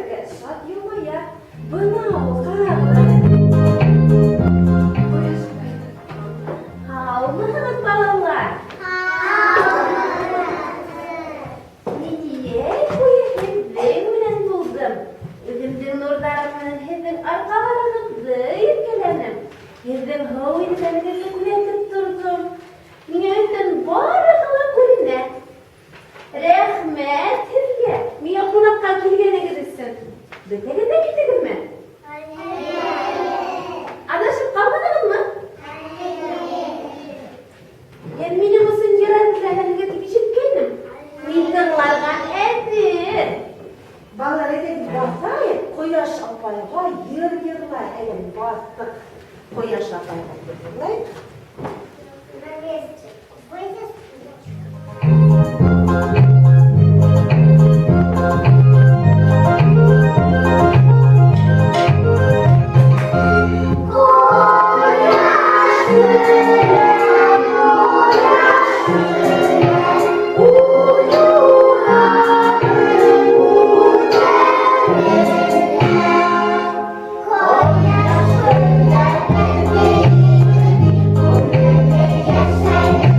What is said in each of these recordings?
bereket, satyamaya, benav, karabı. Havlınız balalar. Niye bu hevden buldum? Özümden nurdarımın hevden arkalarınızı yükelenim. Hevden havlınızı kuletip durdum. Niyetten barıqla kulüne. Rahmet sizge. Niye konakka kilgene gidisin? Bötegede gittin mi? Adaşıp kalmadınız mı? Yani benim olsun ciranlarına gidip geldim. Bildirlarga edir. Balar edin basay, koyaş apayga yır-yırlar elin bastık. Koyaş apayga yır-yırlar. Yes,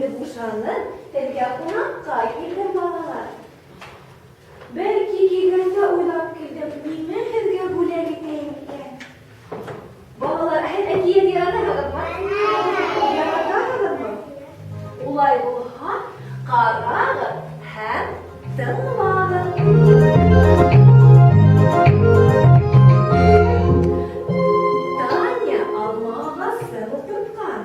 енді ушанып, тілге қонаққа келдім балалар. Belki келгенде ойлап келдім, неме сізге бөлек етейін екен. Балалар, әкиет ярадағыдыр ма? Ярадағыдыр ма? Олай болға, қарағыр һәм тыңлағыр. Таня алмаға сығып тұтқан,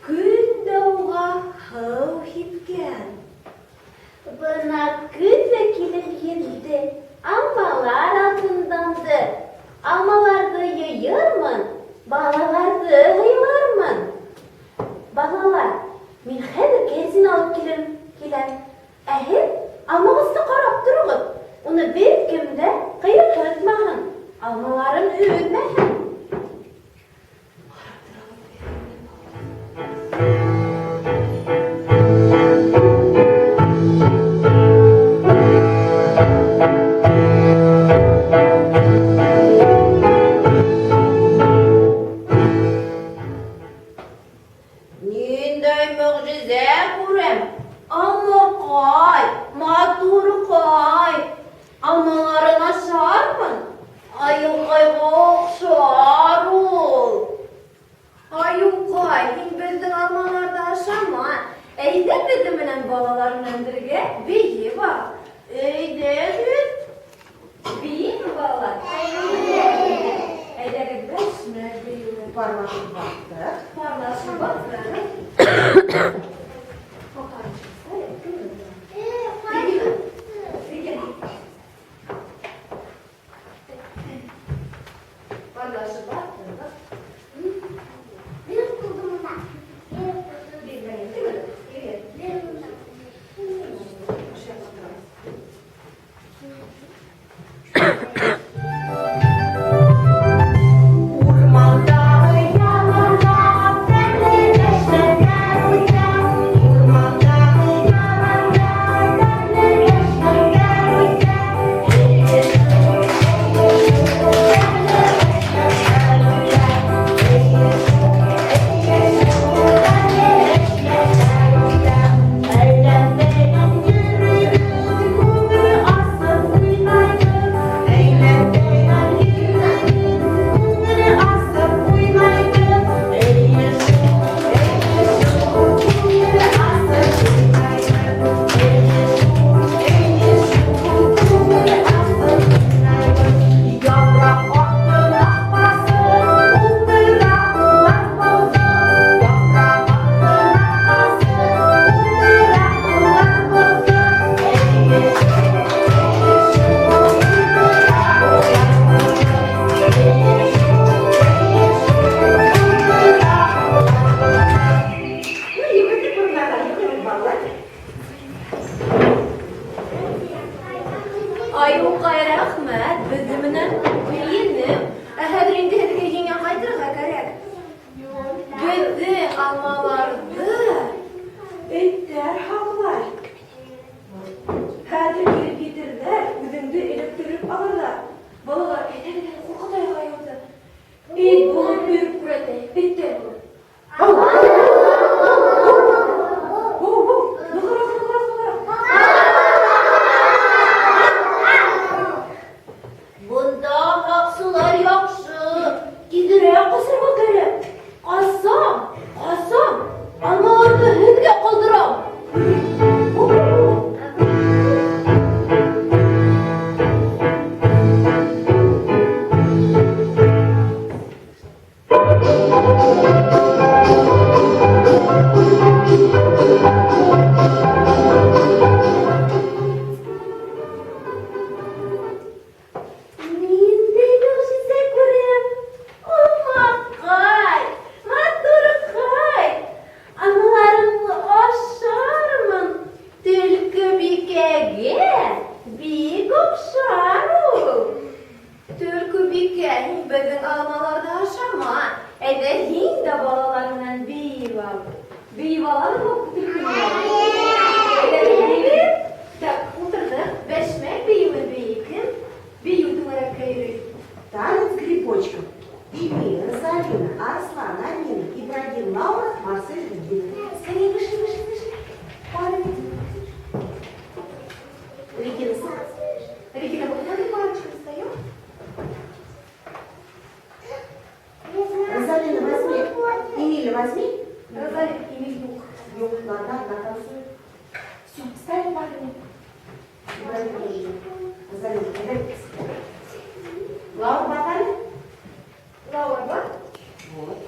күн дауға қыл хиткен. Bana gülle geldi, almalar altındandı. Almalarda yayırmın, balalarda hıylarmın. Balalar, min hemen kesin alıp gelen. Almağızda qarab durğun. Onu bir kimde kıyıp kırıtmağın. Almaların övünmeyin. Нендей мұғжизе көрем. Алмақай, матурқай. Алмаларын ашармын. Айылқайға оқшар ол. Айылқай, сен біздің алмаларды ашама. Әйді менен балаларынан бірге бейі бар. Әйді біз. Бейі mi балалар? Әйдегі біз бейі. Parlaşıp baktık. Parlaşıp baktık. Айылқай рахмет, бізімінен үйінім. Әхәдір енді әдіге жеңен қайтырға кәрек. Бізді алмаларды әйттер хақлар. Әдір келіп кетірдер, өзіңді еліктіріп алырдар. Балалар әйттер қоқытай қайылды. Ет болып беріп күреті, әйттер бұл. Bunda haqsılar yaxşı. Gidire qasırma gerek. Qasam. Almalarını hüdge qaldıram. Bizden almalarda aşama. Edehin de balalarından bir var. Bir var mı? Edehin так утренник вешме бийми бийки. Бию думаю кайры. Танец грибочков. Биби, Розалина, Арслан, Амина, Ибрагим, Лаура, Марсель, Регина. Скорее, вышли. на конце. Все, встали, парни. Лаура, хватали? Лаура, да? Вот.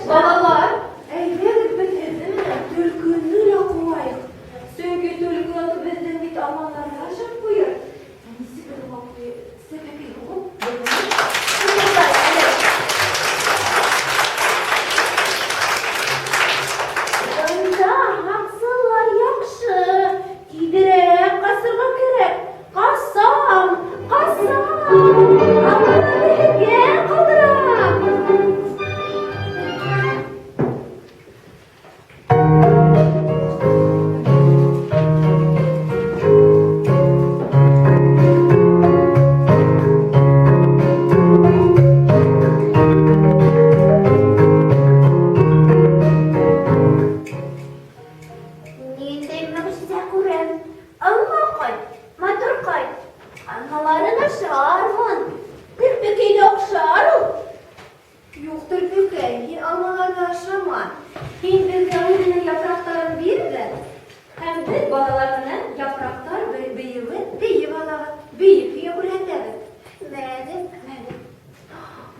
Балалар, әйдәгез без менә төлкене лә куайык. Сөнки төлке аты безнең бит аманнарга ашап куйыр. Нисек бер вакыт сәбәби булып, Анда хаксылар яхшы. Тидерәк касырга кирәк. Касам. Аманы безгә калдырам. Нинди мөгъҗизә күрәм. Алма кайт, матур кайт. Алмаларын ашармын. Кирпеккә охшар ул. юктыр бүкәй, алмаларны ашама. Һин безгә үзенең яфрактарын бир дә. Һәм без балалар белән яфрактар быелы бейеп алабыз. Бейеп күрһәтәбез. Мәдәм.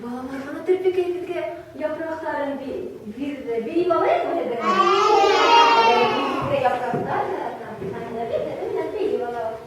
Балалар моны төрпекәй безгә яфрактарын бир дә. Бейеп алайык менә безгә яфрактар һәм бейеп алабыз.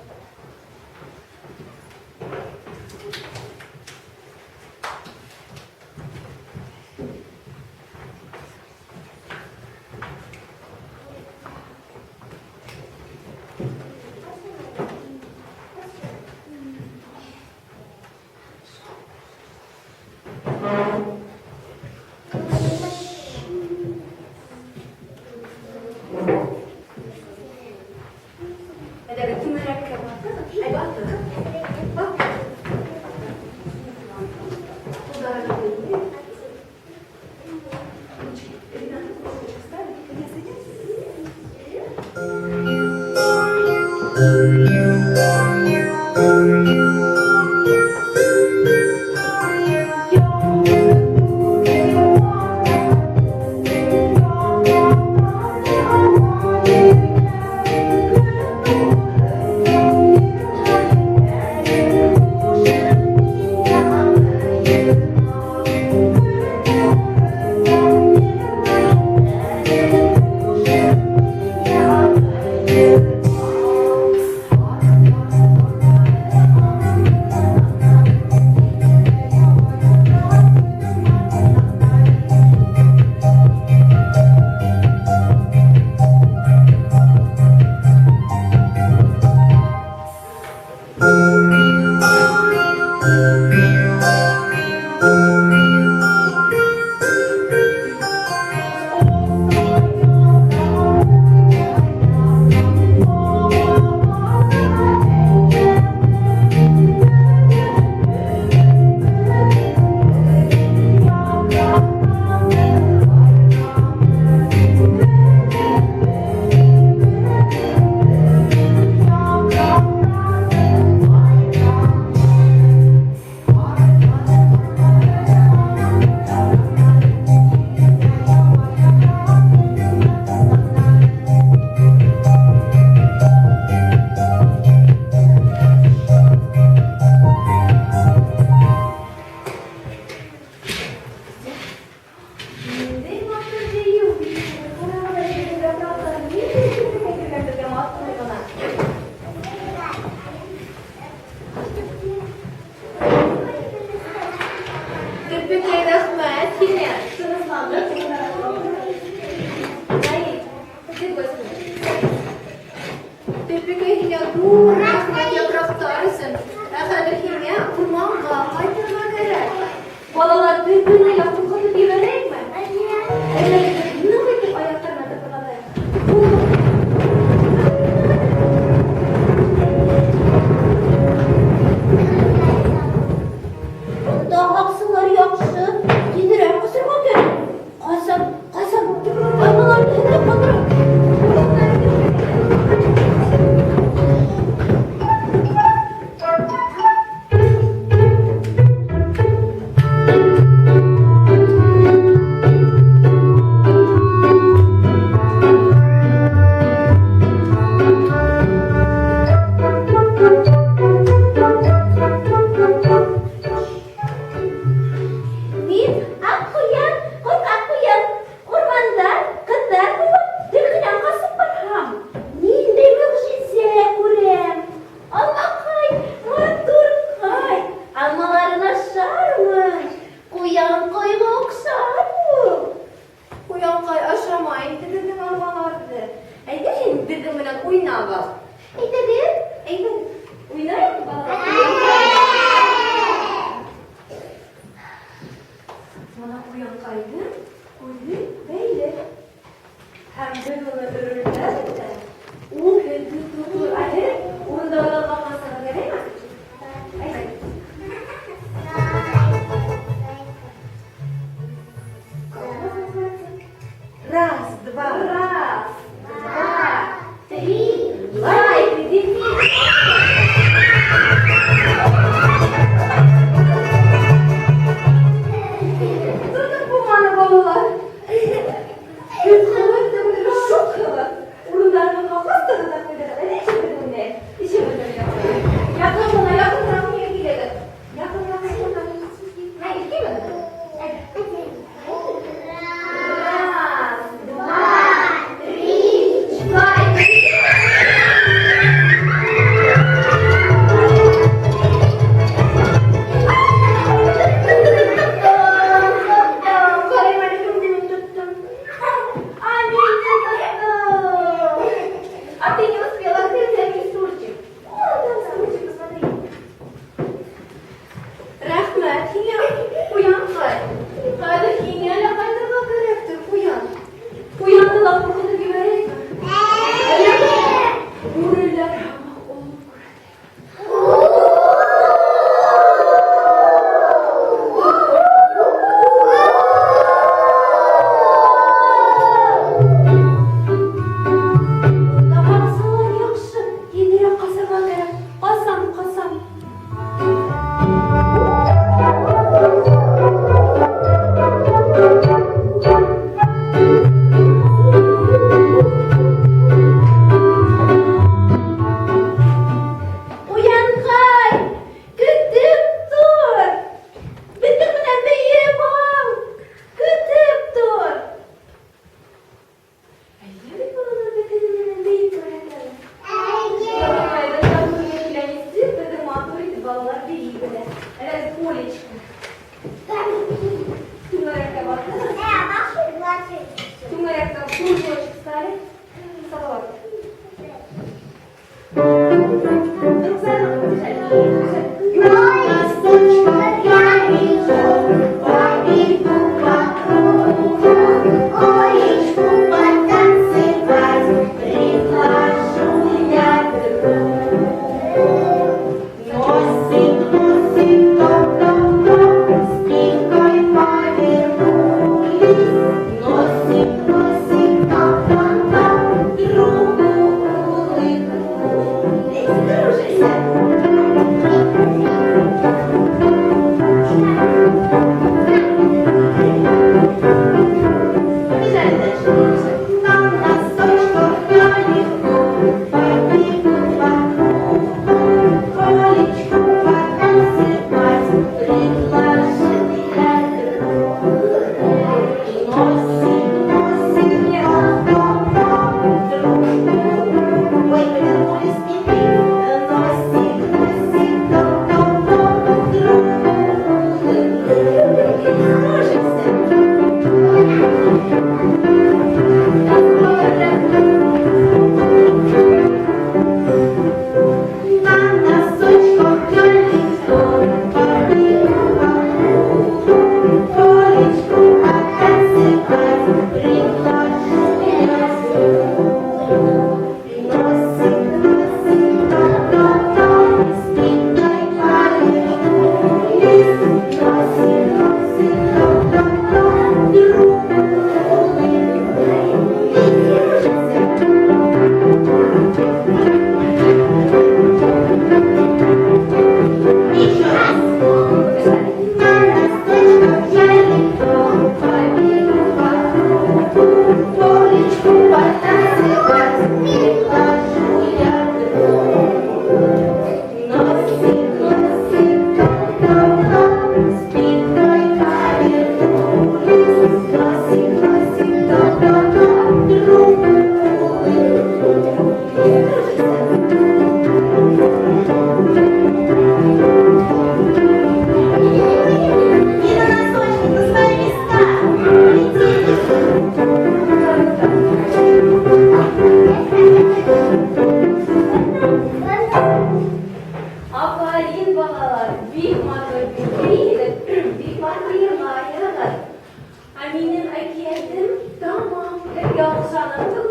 Рахмет, якрактарсың. Әхәдерхимә урманға кайтырга кәрәк. Балалар бер-беренә якынлашып йөрәләйме? Нык итеп аяктарына тыпырладылар. Монда һаксылар яхшы. Тизрәк кысырга кирәк. Касам. Аналарны һәлак калдырам. Мин Аккуян, урманда кыздар булып, төлкедән касып барам. Ниндәй мөгъҗизә күрәм. Аллакай, матуркай, алмаларын ашармын. Куянкайга охшармы? Куянкай ашамай инде безнең алмаларны. Әйдә һин безнең белән уйнабыз. Әйтәгез? Әйдә, уйнайык балалар. Mana Куянкайны күле бәйле. Һәм без уны өрелдәбез дә. Ул һеҙҙе тотор әле, урында оялмағанса кәрәкме? Әйдә. Раз, два, три. Давай, иди. Tutun bu bana balalar. Biz kılık da böyle çok kılık. Urunlarını kafas tadına koyduğunda ne işimiz ne? İşimiz ne yapıyor? Yakın tarafına gidelim. Yakın tarafına. Hayır, kim öyle? Раз, два, три, четыре. А ты не успела открыть всякий стульчик. О, там стульчик, посмотри. Рахмет, Хиня, Куянкай. Хәҙер һиңә лә ҡайтырға кәрәктер, Куян. Куянды ла ҡурҡытып ебәрәйекме? Бүреләр һаман оло Монда һаксылар яҡшы. Тиҙерәк ҡасырға кәрәк. Ҡасам. Куянкай, көтөп тор. Беҙҙең менән бейеп ал. Көтөп тор. Әйҙә бит балалар, беҙ һеҙҙең менән бейеп күрһәтәбеҙ. Куянкайҙың ятыуы киләнесе, беҙҙең матур итеп балалар бейей белә. Әле Олечка. Түңәрәккә баҫһын. Түңәрәккә кружочек ставить. Салат. Рюкзак Дружися. Hanım. Çok